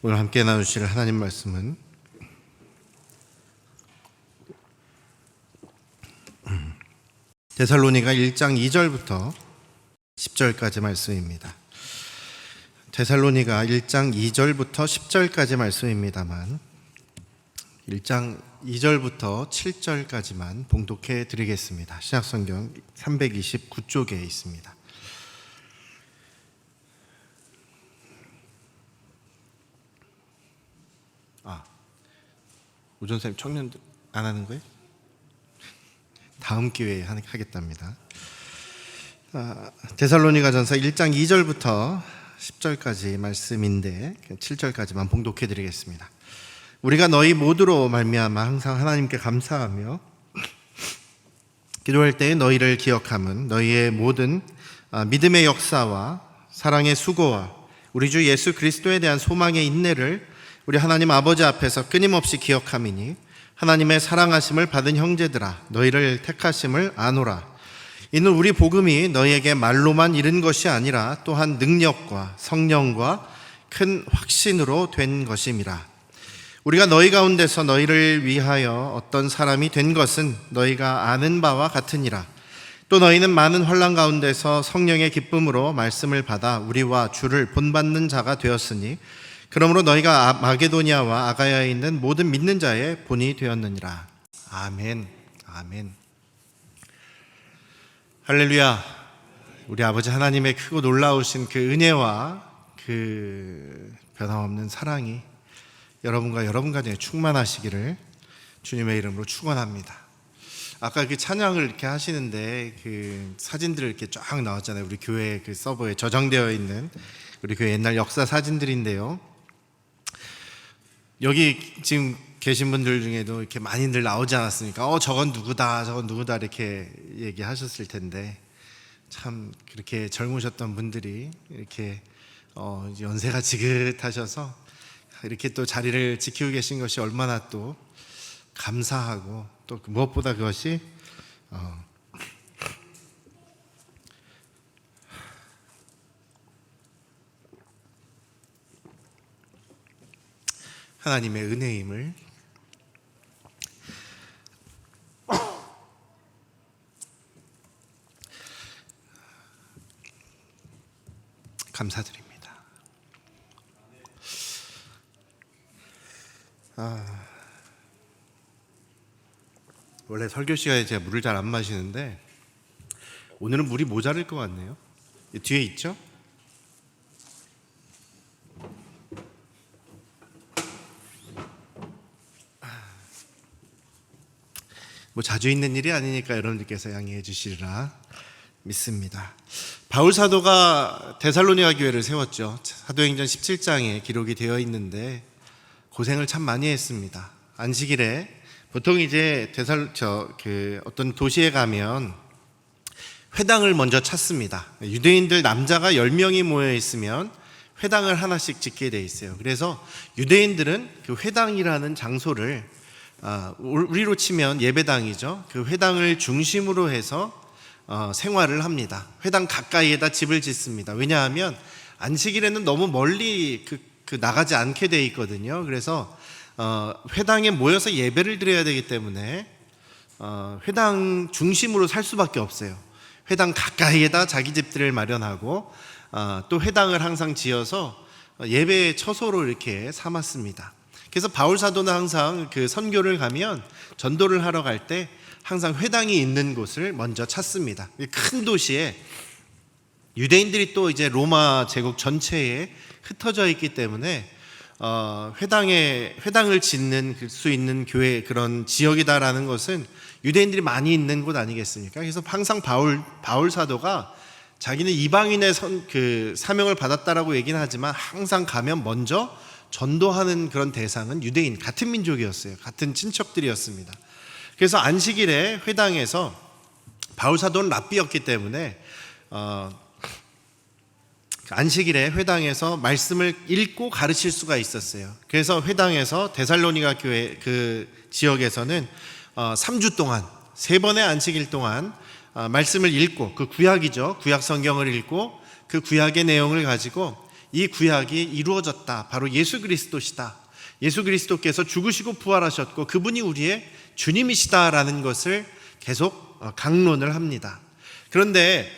오늘 함께 나누실 하나님 말씀은 데살로니가 1장 2절부터 10절까지 말씀입니다. 데살로니가 1장 2절부터 10절까지 말씀입니다만 1장 2절부터 7절까지만 봉독해 드리겠습니다. 신약성경 329쪽에 있습니다. 우전사님 청년들 안 하는 거예요? 다음 기회에 하겠답니다. 데살로니가전서 1장 2절부터 10절까지 말씀인데 7절까지만 봉독해 드리겠습니다. 우리가 너희 모두로 말미암아 항상 하나님께 감사하며 기도할 때에 너희를 기억함은 너희의 모든 믿음의 역사와 사랑의 수고와 우리 주 예수 그리스도에 대한 소망의 인내를 우리 하나님 아버지 앞에서 끊임없이 기억함이니 하나님의 사랑하심을 받은 형제들아 너희를 택하심을 아노라. 이는 우리 복음이 너희에게 말로만 이른 것이 아니라 또한 능력과 성령과 큰 확신으로 된 것임이라. 우리가 너희 가운데서 너희를 위하여 어떤 사람이 된 것은 너희가 아는 바와 같으니라. 또 너희는 많은 환난 가운데서 성령의 기쁨으로 말씀을 받아 우리와 주를 본받는 자가 되었으니 그러므로 너희가 마게도니아와 아가야에 있는 모든 믿는 자의 본이 되었느니라. 아멘. 아멘. 할렐루야. 우리 아버지 하나님의 크고 놀라우신 그 은혜와 그 변함없는 사랑이 여러분과 여러분 가정에 충만하시기를 주님의 이름으로 축원합니다. 아까 그 찬양을 이렇게 하시는데 그 사진들 이렇게 쫙 나왔잖아요. 우리 교회 그 서버에 저장되어 있는 우리 교회 옛날 역사 사진들인데요. 여기 지금 계신 분들 중에도 이렇게 많이들 나오지 않았습니까? 저건 누구다, 저건 누구다 이렇게 얘기하셨을 텐데 참 그렇게 젊으셨던 분들이 이렇게 연세가 지긋하셔서 이렇게 또 자리를 지키고 계신 것이 얼마나 또 감사하고 또 무엇보다 그것이 하나님의 은혜임을 감사드립니다. 원래 설교 시간에 제가 물을 잘 안 마시는데 오늘은 물이 모자랄 것 같네요. 뒤에 있죠? 뭐 자주 있는 일이 아니니까 여러분들께서 양해해 주시리라 믿습니다. 바울 사도가 데살로니가 교회를 세웠죠. 사도행전 17장에 기록이 되어 있는데 고생을 참 많이 했습니다. 안식일에 보통 이제 어떤 도시에 가면 회당을 먼저 찾습니다. 유대인들 남자가 10명이 모여 있으면 회당을 하나씩 짓게 돼 있어요. 그래서 유대인들은 그 회당이라는 장소를 우리로 치면 예배당이죠. 그 회당을 중심으로 해서 생활을 합니다. 회당 가까이에다 집을 짓습니다. 왜냐하면 안식일에는 너무 멀리 나가지 않게 돼 있거든요. 그래서 회당에 모여서 예배를 드려야 되기 때문에 회당 중심으로 살 수밖에 없어요. 회당 가까이에다 자기 집들을 마련하고 또 회당을 항상 지어서 예배의 처소로 이렇게 삼았습니다. 그래서 바울 사도는 항상 그 선교를 가면 전도를 하러 갈 때 항상 회당이 있는 곳을 먼저 찾습니다. 큰 도시에 유대인들이 또 이제 로마 제국 전체에 흩어져 있기 때문에 회당을 짓는 수 있는 교회 그런 지역이다라는 것은 유대인들이 많이 있는 곳 아니겠습니까? 그래서 항상 바울 사도가 자기는 이방인의 사명을 받았다라고 얘기는 하지만 항상 가면 먼저 전도하는 그런 대상은 유대인, 같은 민족이었어요. 같은 친척들이었습니다. 그래서 안식일에 회당에서 바울 사도는 랍비였기 때문에 안식일에 회당에서 말씀을 읽고 가르칠 수가 있었어요. 그래서 회당에서 데살로니가 교회 그 지역에서는 3주 동안 3번의 안식일 동안 말씀을 읽고 그 구약이죠. 구약 성경을 읽고 그 구약의 내용을 가지고 이 구약이 이루어졌다. 바로 예수 그리스도시다. 예수 그리스도께서 죽으시고 부활하셨고 그분이 우리의 주님이시다라는 것을 계속 강론을 합니다. 그런데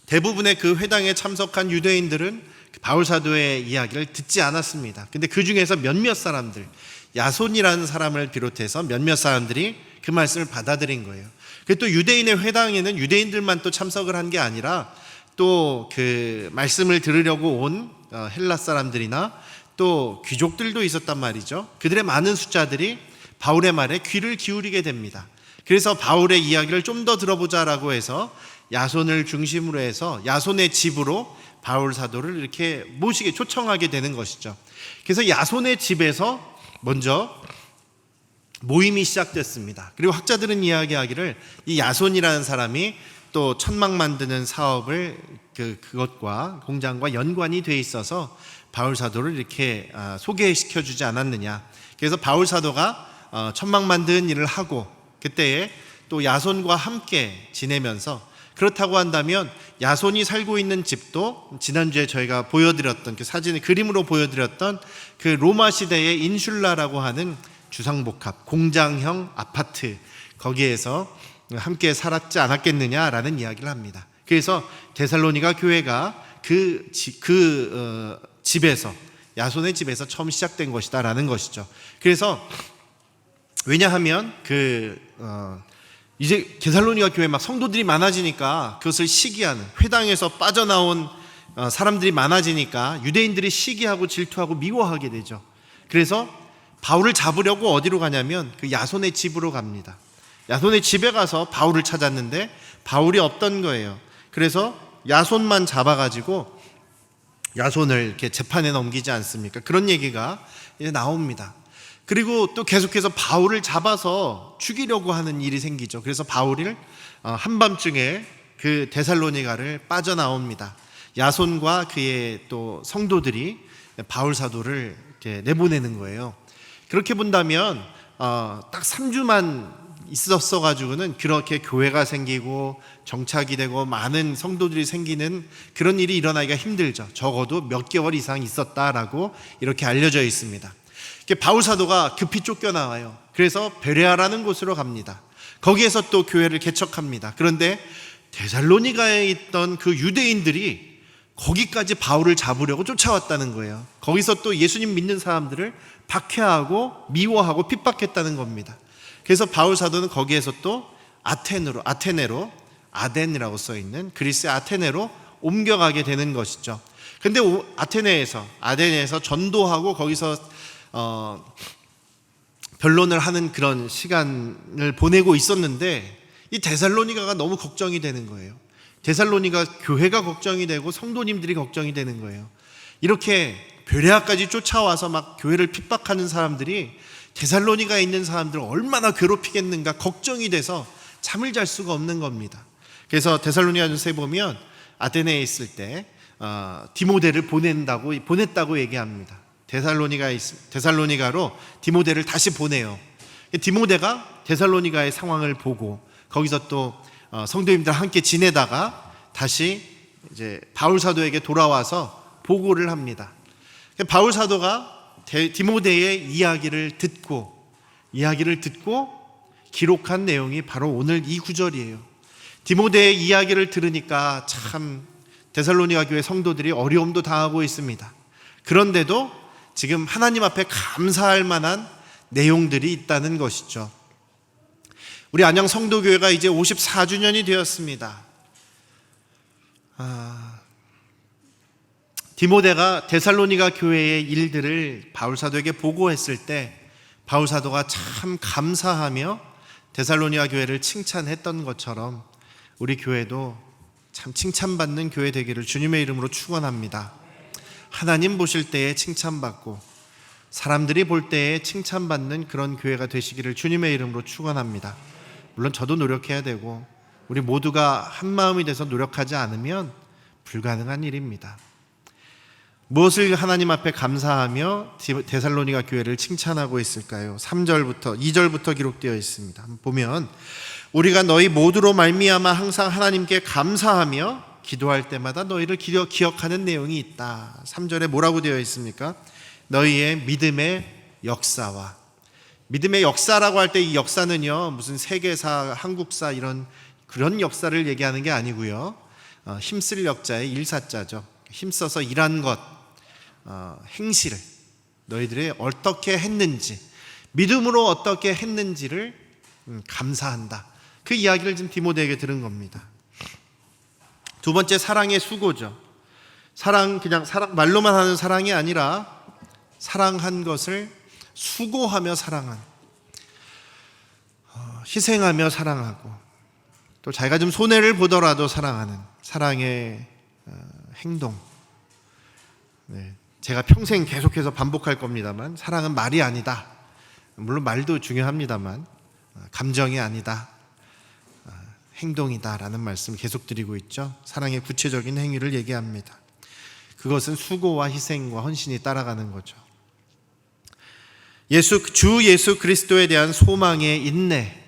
대부분의 그 회당에 참석한 유대인들은 바울 사도의 이야기를 듣지 않았습니다. 근데 그 중에서 몇몇 사람들, 야손이라는 사람을 비롯해서 몇몇 사람들이 그 말씀을 받아들인 거예요. 또 유대인의 회당에는 유대인들만 또 참석을 한 게 아니라 또 그 말씀을 들으려고 온 헬라 사람들이나 또 귀족들도 있었단 말이죠. 그들의 많은 숫자들이 바울의 말에 귀를 기울이게 됩니다. 그래서 바울의 이야기를 좀 더 들어보자라고 해서 야손을 중심으로 해서 야손의 집으로 바울 사도를 이렇게 모시게 초청하게 되는 것이죠. 그래서 야손의 집에서 먼저 모임이 시작됐습니다. 그리고 학자들은 이야기하기를 이 야손이라는 사람이 또 천막 만드는 사업을 그것과 공장과 연관이 돼 있어서 바울 사도를 이렇게 소개시켜 주지 않았느냐. 그래서 바울 사도가 천막 만드는 일을 하고 그때에 또 야손과 함께 지내면서, 그렇다고 한다면 야손이 살고 있는 집도 지난주에 저희가 보여드렸던 그 사진을 그림으로 보여드렸던 그 로마 시대의 인슐라라고 하는 주상복합 공장형 아파트, 거기에서 함께 살았지 않았겠느냐라는 이야기를 합니다. 그래서 데살로니가 교회가 집에서, 야손의 집에서 처음 시작된 것이다라는 것이죠. 그래서 왜냐하면 이제 데살로니가 교회에 막 성도들이 많아지니까 그것을 시기하는, 회당에서 빠져나온 사람들이 많아지니까 유대인들이 시기하고 질투하고 미워하게 되죠. 그래서 바울을 잡으려고 어디로 가냐면 그 야손의 집으로 갑니다. 야손의 집에 가서 바울을 찾았는데 바울이 없던 거예요. 그래서 야손만 잡아가지고 야손을 이렇게 재판에 넘기지 않습니까? 그런 얘기가 이제 나옵니다. 그리고 또 계속해서 바울을 잡아서 죽이려고 하는 일이 생기죠. 그래서 바울을 한밤중에 그 데살로니가를 빠져나옵니다. 야손과 그의 또 성도들이 바울 사도를 이렇게 내보내는 거예요. 그렇게 본다면 딱 3주만 있었어 가지고는 그렇게 교회가 생기고 정착이 되고 많은 성도들이 생기는 그런 일이 일어나기가 힘들죠. 적어도 몇 개월 이상 있었다라고 이렇게 알려져 있습니다. 바울 사도가 급히 쫓겨나와요. 그래서 베레아라는 곳으로 갑니다. 거기에서 또 교회를 개척합니다. 그런데 데살로니가에 있던 그 유대인들이 거기까지 바울을 잡으려고 쫓아왔다는 거예요. 거기서 또 예수님 믿는 사람들을 박해하고 미워하고 핍박했다는 겁니다. 그래서 바울 사도는 거기에서 또 아테네로, 아덴이라고 써있는 그리스의 아테네로 옮겨가게 되는 것이죠. 근데 아테네에서 전도하고 거기서 변론을 하는 그런 시간을 보내고 있었는데 이 데살로니가가 너무 걱정이 되는 거예요. 데살로니가 교회가 걱정이 되고 성도님들이 걱정이 되는 거예요. 이렇게 베레아까지 쫓아와서 막 교회를 핍박하는 사람들이 데살로니가에 있는 사람들을 얼마나 괴롭히겠는가 걱정이 돼서 잠을 잘 수가 없는 겁니다. 그래서 데살로니가전서에 보면 아테네에 있을 때 디모데를 보냈다고 얘기합니다. 데살로니가로 디모데를 다시 보내요. 디모데가 데살로니가의 상황을 보고 거기서 또 성도님들 함께 지내다가 다시 이제 바울 사도에게 돌아와서 보고를 합니다. 바울 사도가 디모데의 이야기를 듣고 기록한 내용이 바로 오늘 이 구절이에요. 디모데의 이야기를 들으니까 참 데살로니가 교회 성도들이 어려움도 당하고 있습니다. 그런데도 지금 하나님 앞에 감사할 만한 내용들이 있다는 것이죠. 우리 안양 성도교회가 이제 54주년이 되었습니다. 디모데가 데살로니가 교회의 일들을 바울 사도에게 보고했을 때 바울 사도가 참 감사하며 데살로니가 교회를 칭찬했던 것처럼 우리 교회도 참 칭찬받는 교회 되기를 주님의 이름으로 축원합니다. 하나님 보실 때에 칭찬받고 사람들이 볼 때에 칭찬받는 그런 교회가 되시기를 주님의 이름으로 축원합니다. 물론 저도 노력해야 되고 우리 모두가 한 마음이 돼서 노력하지 않으면 불가능한 일입니다. 무엇을 하나님 앞에 감사하며 데살로니가 교회를 칭찬하고 있을까요? 2절부터 기록되어 있습니다. 보면 우리가 너희 모두로 말미암아 항상 하나님께 감사하며 기도할 때마다 너희를 기억하는 내용이 있다. 3절에 뭐라고 되어 있습니까? 너희의 믿음의 역사와. 믿음의 역사라고 할 때 이 역사는요, 무슨 세계사, 한국사 그런 역사를 얘기하는 게 아니고요. 힘쓸 역자의 일사자죠. 힘써서 일한 것, 행실을 너희들이 어떻게 했는지, 믿음으로 어떻게 했는지를 감사한다. 그 이야기를 지금 디모데에게 들은 겁니다. 두 번째, 사랑의 수고죠. 그냥 말로만 하는 사랑이 아니라 사랑한 것을 수고하며 사랑한, 희생하며 사랑하고, 또 자기가 좀 손해를 보더라도 사랑하는 사랑의 행동. 네, 제가 평생 계속해서 반복할 겁니다만, 사랑은 말이 아니다. 물론 말도 중요합니다만 감정이 아니다, 행동이다라는 말씀을 계속 드리고 있죠. 사랑의 구체적인 행위를 얘기합니다. 그것은 수고와 희생과 헌신이 따라가는 거죠. 주 예수 그리스도에 대한 소망의 인내,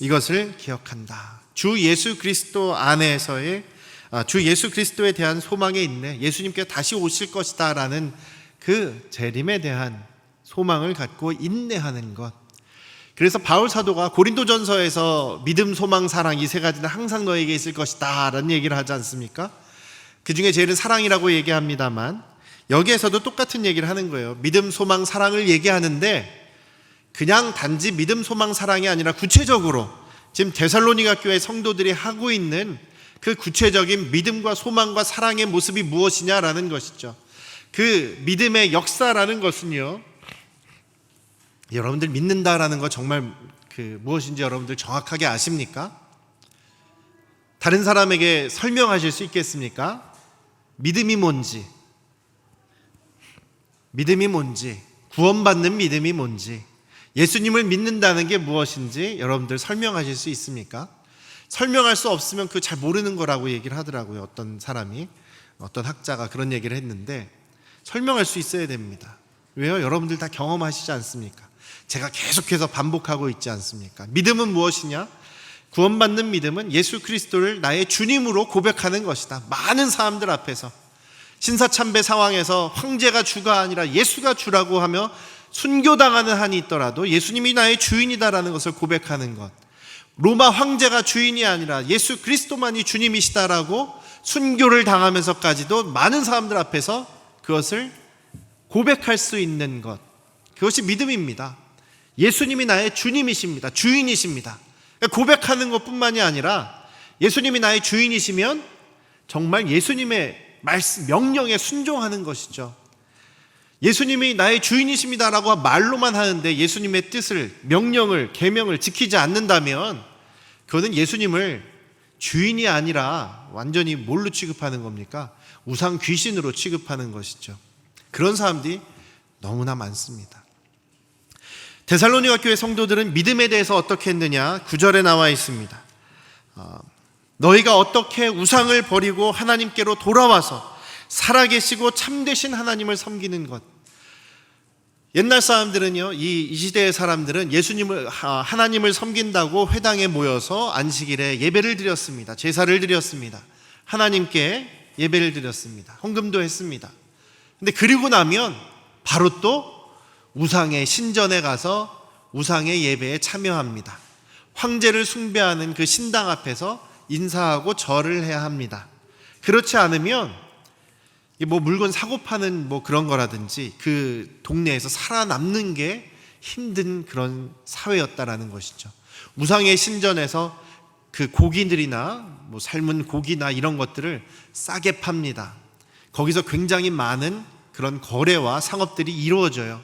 이것을 기억한다. 주 예수 그리스도에 대한 소망의 인내, 예수님께서 다시 오실 것이다 라는 그 재림에 대한 소망을 갖고 인내하는 것. 그래서 바울 사도가 고린도전서에서 믿음, 소망, 사랑 이 세 가지는 항상 너에게 있을 것이다 라는 얘기를 하지 않습니까? 그 중에 제일은 사랑이라고 얘기합니다만, 여기에서도 똑같은 얘기를 하는 거예요. 믿음, 소망, 사랑을 얘기하는데 그냥 단지 믿음, 소망, 사랑이 아니라 구체적으로 지금 데살로니가 교회 성도들이 하고 있는 그 구체적인 믿음과 소망과 사랑의 모습이 무엇이냐라는 것이죠. 그 믿음의 역사라는 것은요, 여러분들 믿는다라는 거 정말 무엇인지 여러분들 정확하게 아십니까? 다른 사람에게 설명하실 수 있겠습니까? 믿음이 뭔지, 구원받는 믿음이 뭔지, 예수님을 믿는다는 게 무엇인지 여러분들 설명하실 수 있습니까? 설명할 수 없으면 그거 잘 모르는 거라고 얘기를 하더라고요. 어떤 학자가 그런 얘기를 했는데, 설명할 수 있어야 됩니다. 왜요? 여러분들 다 경험하시지 않습니까? 제가 계속해서 반복하고 있지 않습니까? 믿음은 무엇이냐? 구원받는 믿음은 예수 그리스도를 나의 주님으로 고백하는 것이다. 많은 사람들 앞에서, 신사참배 상황에서 황제가 주가 아니라 예수가 주라고 하며 순교당하는 한이 있더라도 예수님이 나의 주인이다라는 것을 고백하는 것. 로마 황제가 주인이 아니라 예수 그리스도만이 주님이시다라고 순교를 당하면서까지도 많은 사람들 앞에서 그것을 고백할 수 있는 것, 그것이 믿음입니다. 예수님이 나의 주님이십니다. 주인이십니다. 고백하는 것뿐만이 아니라 예수님이 나의 주인이시면 정말 예수님의 말씀, 명령에 순종하는 것이죠. 예수님이 나의 주인이십니다라고 말로만 하는데 예수님의 뜻을, 명령을, 계명을 지키지 않는다면 그거는 예수님을 주인이 아니라 완전히 뭘로 취급하는 겁니까? 우상 귀신으로 취급하는 것이죠. 그런 사람들이 너무나 많습니다. 데살로니가 교회 성도들은 믿음에 대해서 어떻게 했느냐? 9절에 나와 있습니다. 너희가 어떻게 우상을 버리고 하나님께로 돌아와서 살아계시고 참되신 하나님을 섬기는 것. 옛날 사람들은요, 이 시대의 사람들은 하나님을 섬긴다고 회당에 모여서 안식일에 예배를 드렸습니다. 제사를 드렸습니다. 하나님께 예배를 드렸습니다. 헌금도 했습니다. 근데 그리고 나면 바로 또 우상의 신전에 가서 우상의 예배에 참여합니다. 황제를 숭배하는 그 신당 앞에서 인사하고 절을 해야 합니다. 그렇지 않으면 물건 사고 파는 그런 거라든지 그 동네에서 살아남는 게 힘든 그런 사회였다라는 것이죠. 우상의 신전에서 그 고기들이나 삶은 고기나 이런 것들을 싸게 팝니다. 거기서 굉장히 많은 그런 거래와 상업들이 이루어져요.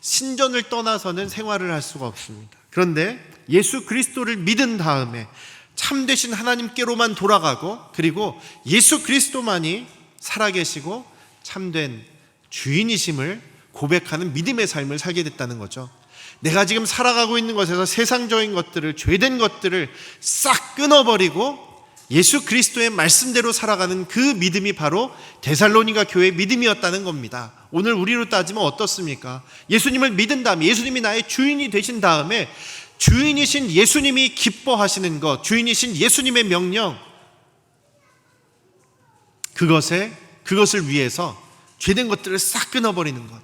신전을 떠나서는 생활을 할 수가 없습니다. 그런데 예수 그리스도를 믿은 다음에 참되신 하나님께로만 돌아가고, 그리고 예수 그리스도만이 살아계시고 참된 주인이심을 고백하는 믿음의 삶을 살게 됐다는 거죠. 내가 지금 살아가고 있는 것에서 세상적인 것들을, 죄된 것들을 싹 끊어버리고 예수 그리스도의 말씀대로 살아가는 그 믿음이 바로 데살로니가 교회의 믿음이었다는 겁니다. 오늘 우리로 따지면 어떻습니까? 예수님을 믿은 다음에, 예수님이 나의 주인이 되신 다음에 주인이신 예수님이 기뻐하시는 것, 주인이신 예수님의 명령, 그것을 위해서 죄된 것들을 싹 끊어버리는 것.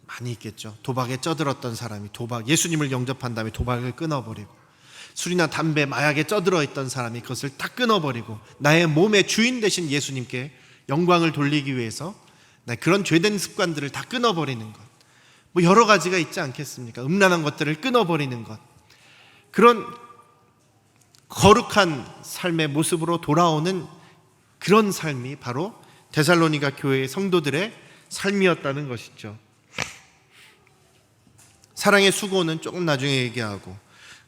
많이 있겠죠. 도박에 쩌들었던 사람이 예수님을 영접한 다음에 도박을 끊어버리고, 술이나 담배, 마약에 쩌들어 있던 사람이 그것을 딱 끊어버리고 나의 몸의 주인 되신 예수님께 영광을 돌리기 위해서 그런 죄된 습관들을 다 끊어버리는 것. 뭐 여러 가지가 있지 않겠습니까? 음란한 것들을 끊어버리는 것. 그런 거룩한 삶의 모습으로 돌아오는 그런 삶이 바로 데살로니가 교회의 성도들의 삶이었다는 것이죠. 사랑의 수고는 조금 나중에 얘기하고,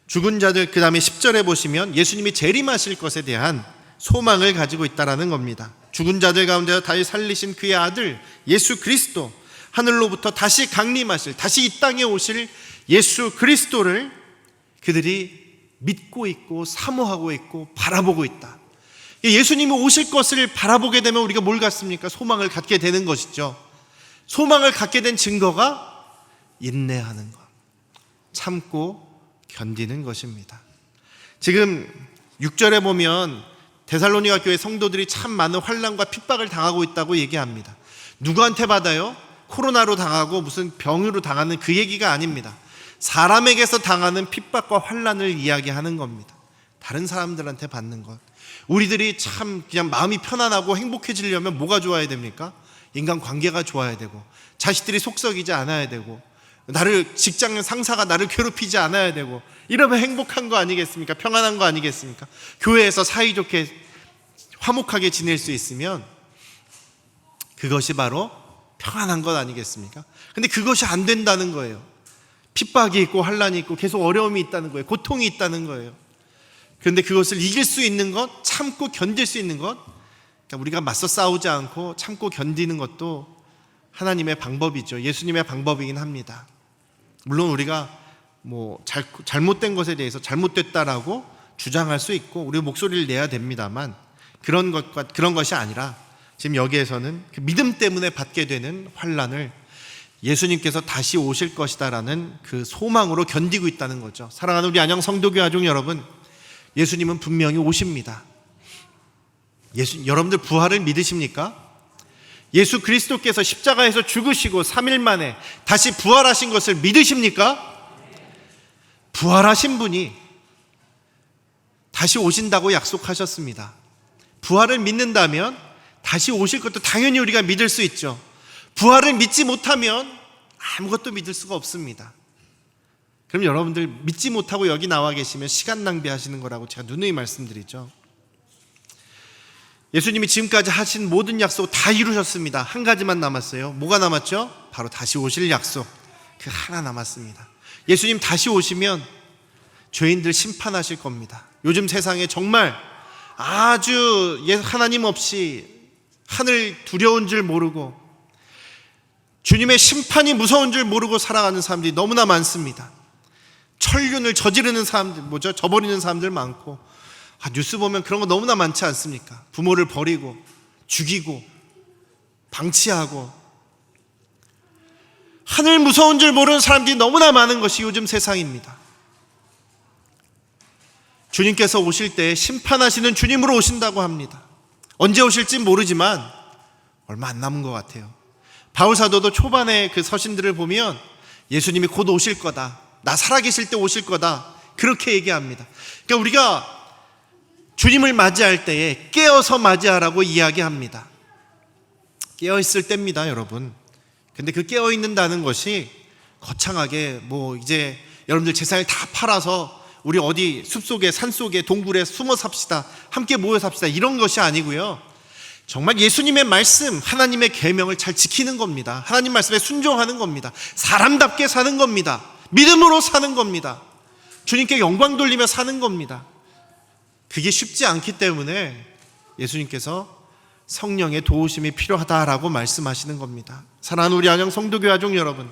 죽은 자들, 그 다음에 10절에 보시면 예수님이 재림하실 것에 대한 소망을 가지고 있다는 겁니다. 죽은 자들 가운데서 다시 살리신 그의 아들 예수 그리스도, 하늘로부터 다시 강림하실, 다시 이 땅에 오실 예수 그리스도를 그들이 믿고 있고 사모하고 있고 바라보고 있다. 예수님이 오실 것을 바라보게 되면 우리가 뭘 갖습니까? 소망을 갖게 되는 것이죠. 소망을 갖게 된 증거가 인내하는 것, 참고 견디는 것입니다. 지금 6절에 보면 데살로니가 교회 성도들이 참 많은 환난과 핍박을 당하고 있다고 얘기합니다. 누구한테 받아요? 코로나로 당하고 무슨 병으로 당하는 그 얘기가 아닙니다. 사람에게서 당하는 핍박과 환난을 이야기하는 겁니다. 다른 사람들한테 받는 것. 우리들이 참 그냥 마음이 편안하고 행복해지려면 뭐가 좋아야 됩니까? 인간관계가 좋아야 되고, 자식들이 속썩이지 않아야 되고, 직장 상사가 나를 괴롭히지 않아야 되고, 이러면 행복한 거 아니겠습니까? 평안한 거 아니겠습니까? 교회에서 사이좋게 화목하게 지낼 수 있으면 그것이 바로 평안한 것 아니겠습니까? 근데 그것이 안 된다는 거예요. 핍박이 있고 환난이 있고 계속 어려움이 있다는 거예요. 고통이 있다는 거예요. 그런데 그것을 이길 수 있는 것, 참고 견딜 수 있는 것, 그러니까 우리가 맞서 싸우지 않고 참고 견디는 것도 하나님의 방법이죠. 예수님의 방법이긴 합니다. 물론 우리가 잘못된 것에 대해서 잘못됐다라고 주장할 수 있고 우리 목소리를 내야 됩니다만, 그런 것이 아니라 지금 여기에서는 그 믿음 때문에 받게 되는 환난을 예수님께서 다시 오실 것이다라는 그 소망으로 견디고 있다는 거죠. 사랑하는 우리 안양 성도교회 가족 여러분, 예수님은 분명히 오십니다. 여러분들 부활을 믿으십니까? 예수 그리스도께서 십자가에서 죽으시고 3일 만에 다시 부활하신 것을 믿으십니까? 부활하신 분이 다시 오신다고 약속하셨습니다. 부활을 믿는다면 다시 오실 것도 당연히 우리가 믿을 수 있죠. 부활을 믿지 못하면 아무것도 믿을 수가 없습니다. 그럼 여러분들 믿지 못하고 여기 나와 계시면 시간 낭비하시는 거라고 제가 누누이 말씀드리죠. 예수님이 지금까지 하신 모든 약속 다 이루셨습니다. 한 가지만 남았어요. 뭐가 남았죠? 바로 다시 오실 약속. 그 하나 남았습니다. 예수님 다시 오시면 죄인들 심판하실 겁니다. 요즘 세상에 정말 아주 하나님 없이 하늘 두려운 줄 모르고 주님의 심판이 무서운 줄 모르고 살아가는 사람들이 너무나 많습니다. 천륜을 저지르는 사람들, 저버리는 사람들 많고, 뉴스 보면 그런 거 너무나 많지 않습니까? 부모를 버리고 죽이고 방치하고, 하늘 무서운 줄 모르는 사람들이 너무나 많은 것이 요즘 세상입니다. 주님께서 오실 때 심판하시는 주님으로 오신다고 합니다. 언제 오실지 모르지만 얼마 안 남은 것 같아요. 바울 사도도 초반에 그 서신들을 보면 예수님이 곧 오실 거다, 나 살아계실 때 오실 거다, 그렇게 얘기합니다. 그러니까 우리가 주님을 맞이할 때에 깨어서 맞이하라고 이야기합니다. 깨어있을 때입니다, 여러분. 근데 그 깨어있는다는 것이 거창하게 이제 여러분들 재산을 다 팔아서 우리 어디 숲속에 산속에 동굴에 숨어 삽시다, 함께 모여 삽시다, 이런 것이 아니고요. 정말 예수님의 말씀, 하나님의 계명을 잘 지키는 겁니다. 하나님 말씀에 순종하는 겁니다. 사람답게 사는 겁니다. 믿음으로 사는 겁니다. 주님께 영광 돌리며 사는 겁니다. 그게 쉽지 않기 때문에 예수님께서 성령의 도우심이 필요하다라고 말씀하시는 겁니다. 사랑하는 우리 안양 성도교회 가족 여러분,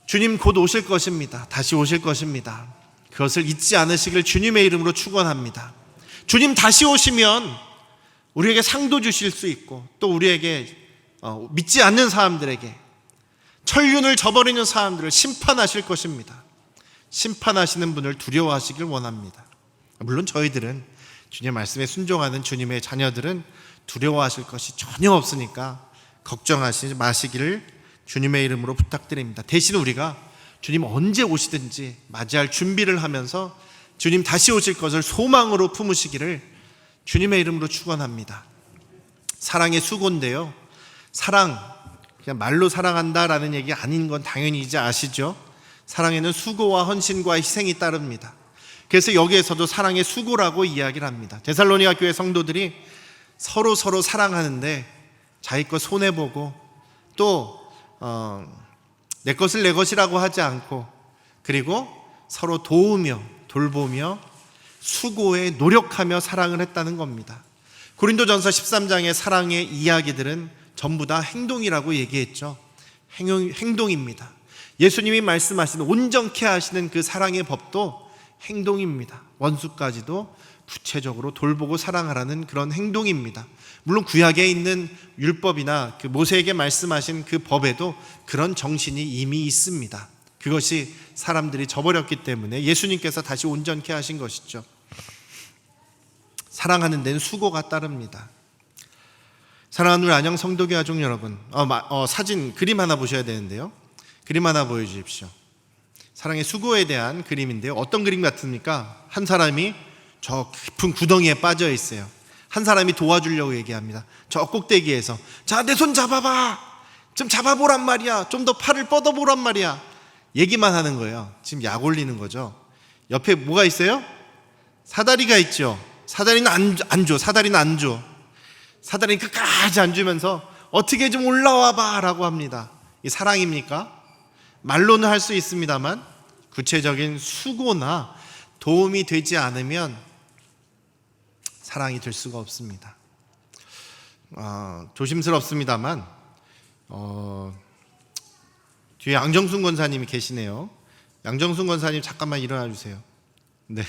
주님 곧 오실 것입니다. 다시 오실 것입니다. 그것을 잊지 않으시길 주님의 이름으로 축원합니다. 주님 다시 오시면 우리에게 상도 주실 수 있고, 또 우리에게 믿지 않는 사람들에게, 천륜을 저버리는 사람들을 심판하실 것입니다. 심판하시는 분을 두려워하시길 원합니다. 물론 저희들은 주님의 말씀에 순종하는 주님의 자녀들은 두려워하실 것이 전혀 없으니까 걱정하시지 마시기를 주님의 이름으로 부탁드립니다. 대신 우리가 주님 언제 오시든지 맞이할 준비를 하면서 주님 다시 오실 것을 소망으로 품으시기를 주님의 이름으로 축원합니다. 사랑의 수고인데요, 사랑 그냥 말로 사랑한다라는 얘기 아닌 건 당연히 이제 아시죠? 사랑에는 수고와 헌신과 희생이 따릅니다. 그래서 여기에서도 사랑의 수고라고 이야기를 합니다. 데살로니가 교회 성도들이 서로 사랑하는데 자기 것 손해보고 또 내 것을 내 것이라고 하지 않고, 그리고 서로 도우며 돌보며 수고에 노력하며 사랑을 했다는 겁니다. 고린도전서 13장의 사랑의 이야기들은 전부 다 행동이라고 얘기했죠. 행동입니다. 예수님이 말씀하시는 온전케 하시는 그 사랑의 법도 행동입니다. 원수까지도 구체적으로 돌보고 사랑하라는 그런 행동입니다. 물론 구약에 있는 율법이나 그 모세에게 말씀하신 그 법에도 그런 정신이 이미 있습니다. 그것이 사람들이 저버렸기 때문에 예수님께서 다시 온전케 하신 것이죠. 사랑하는 데는 수고가 따릅니다. 사랑하는 우리 안녕 성도교 가족 여러분, 사진 그림 하나 보셔야 되는데요. 그림 하나 보여주십시오. 사랑의 수고에 대한 그림인데요, 어떤 그림 같습니까? 한 사람이 저 깊은 구덩이에 빠져 있어요. 한 사람이 도와주려고 얘기합니다. 저 꼭대기에서 자, 내 손 잡아봐, 좀 잡아보란 말이야, 좀 더 팔을 뻗어보란 말이야, 얘기만 하는 거예요. 지금 약 올리는 거죠. 옆에 뭐가 있어요? 사다리가 있죠. 사다리는 안 줘. 사다리는 끝까지 안 주면서 어떻게 좀 올라와봐 라고 합니다. 이 사랑입니까? 말로는 할 수 있습니다만 구체적인 수고나 도움이 되지 않으면 사랑이 될 수가 없습니다. 조심스럽습니다만 뒤에 양정순 권사님이 계시네요. 양정순 권사님 잠깐만 일어나 주세요. 네,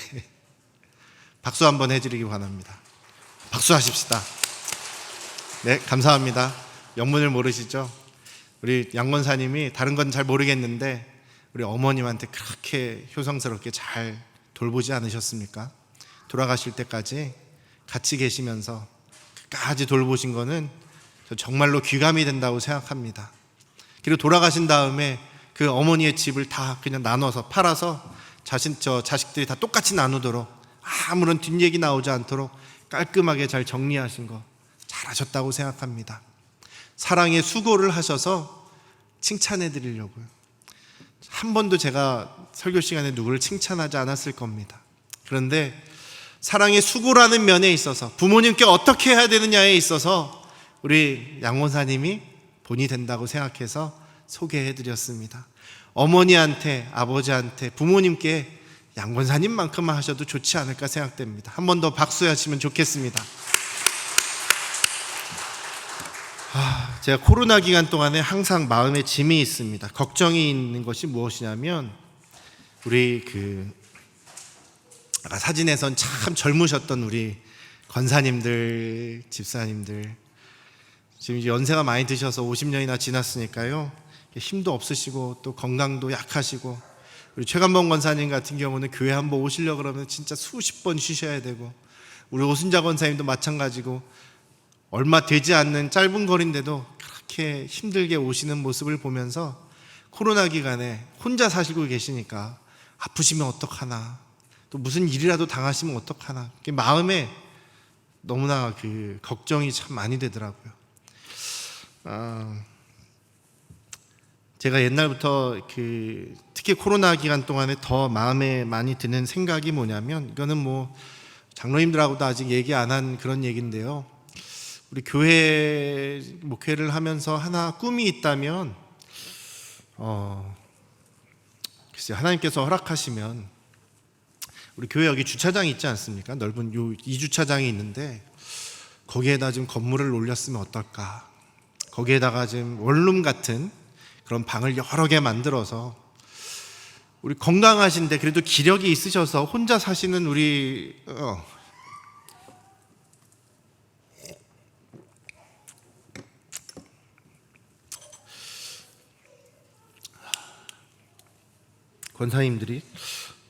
박수 한번 해드리기 바랍니다. 박수 하십시다. 네, 감사합니다. 영문을 모르시죠? 우리 양 권사님이 다른 건 잘 모르겠는데 우리 어머님한테 그렇게 효성스럽게 잘 돌보지 않으셨습니까? 돌아가실 때까지 같이 계시면서 끝까지 돌보신 거는 저 정말로 귀감이 된다고 생각합니다. 그리고 돌아가신 다음에 그 어머니의 집을 다 그냥 나눠서 팔아서 자식들이 다 똑같이 나누도록, 아무런 뒷얘기 나오지 않도록 깔끔하게 잘 정리하신 거 잘하셨다고 생각합니다. 사랑의 수고를 하셔서 칭찬해 드리려고요. 한 번도 제가 설교 시간에 누구를 칭찬하지 않았을 겁니다. 그런데 사랑의 수고라는 면에 있어서, 부모님께 어떻게 해야 되느냐에 있어서 우리 양 원사님이 본이 된다고 생각해서 소개해 드렸습니다. 어머니한테, 아버지한테, 부모님께 양 권사님만큼만 하셔도 좋지 않을까 생각됩니다. 한 번 더 박수하시면 좋겠습니다. 제가 코로나 기간 동안에 항상 마음에 짐이 있습니다. 걱정이 있는 것이 무엇이냐면, 우리 아까 사진에선 참 젊으셨던 우리 권사님들, 집사님들, 지금 이제 연세가 많이 드셔서 50년이나 지났으니까요, 힘도 없으시고 또 건강도 약하시고, 우리 최간범 권사님 같은 경우는 교회 한번 오시려고 그러면 진짜 수십 번 쉬셔야 되고, 우리 오순자 권사님도 마찬가지고, 얼마 되지 않는 짧은 거리인데도 그렇게 힘들게 오시는 모습을 보면서 코로나 기간에 혼자 사시고 계시니까 아프시면 어떡하나, 또 무슨 일이라도 당하시면 어떡하나, 마음에 너무나 걱정이 참 많이 되더라고요. 제가 옛날부터 특히 코로나 기간 동안에 더 마음에 많이 드는 생각이 뭐냐면, 이거는 뭐 장로님들하고도 아직 얘기 안 한 그런 얘기인데요, 우리 교회 목회를 하면서 하나 꿈이 있다면, 글쎄요, 하나님께서 허락하시면 우리 교회 여기 주차장이 있지 않습니까? 넓은 이 주차장이 있는데 거기에다 좀 건물을 올렸으면 어떨까? 거기에다가 좀 원룸 같은 그런 방을 여러 개 만들어서, 우리 건강하신데 그래도 기력이 있으셔서 혼자 사시는 우리 권사님들이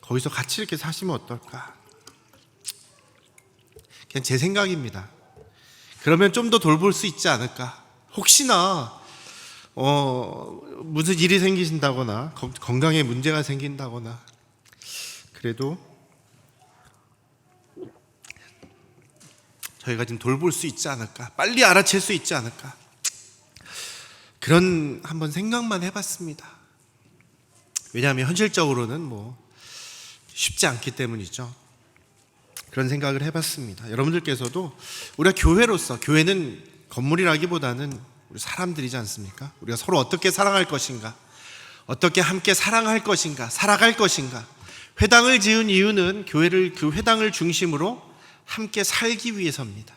거기서 같이 이렇게 사시면 어떨까? 그냥 제 생각입니다. 그러면 좀 더 돌볼 수 있지 않을까? 혹시나 무슨 일이 생기신다거나 건강에 문제가 생긴다거나 그래도 저희가 좀 돌볼 수 있지 않을까? 빨리 알아챌 수 있지 않을까? 그런 한번 생각만 해봤습니다. 왜냐하면 현실적으로는 뭐 쉽지 않기 때문이죠. 그런 생각을 해봤습니다. 여러분들께서도 우리가 교회로서, 교회는 건물이라기보다는 우리 사람들이지 않습니까? 우리가 서로 어떻게 사랑할 것인가, 어떻게 함께 사랑할 것인가, 살아갈 것인가. 회당을 지은 이유는 그 회당을 중심으로 함께 살기 위해서입니다.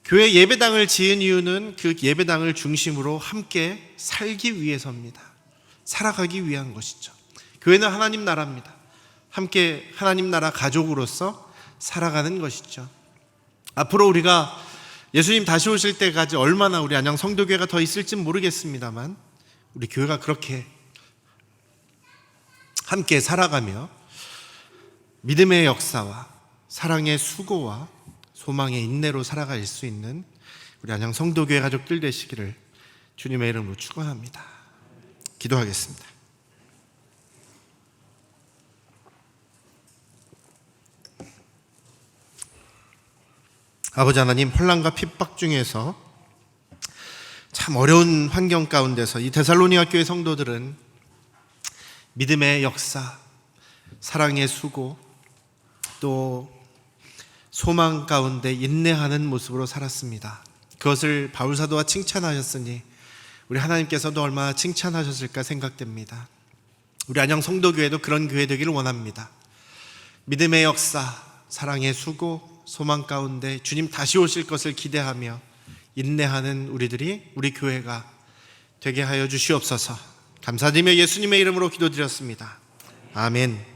교회 예배당을 지은 이유는 그 예배당을 중심으로 함께 살기 위해서입니다. 살아가기 위한 것이죠. 교회는 하나님 나라입니다. 함께 하나님 나라 가족으로서 살아가는 것이죠. 앞으로 우리가 예수님 다시 오실 때까지 얼마나 우리 안양 성도교회가 더 있을지는 모르겠습니다만 우리 교회가 그렇게 함께 살아가며 믿음의 역사와 사랑의 수고와 소망의 인내로 살아갈 수 있는 우리 안양 성도교회 가족들 되시기를 주님의 이름으로 축원합니다. 기도하겠습니다. 아버지 하나님, 혼란과 핍박 중에서 참 어려운 환경 가운데서 이 데살로니가 교회 성도들은 믿음의 역사, 사랑의 수고, 또 소망 가운데 인내하는 모습으로 살았습니다. 그것을 바울 사도가 칭찬하셨으니 우리 하나님께서도 얼마나 칭찬하셨을까 생각됩니다. 우리 안양 성도교회도 그런 교회 되기를 원합니다. 믿음의 역사, 사랑의 수고, 소망 가운데 주님 다시 오실 것을 기대하며 인내하는 우리 교회가 되게 하여 주시옵소서. 감사드리며 예수님의 이름으로 기도드렸습니다. 아멘.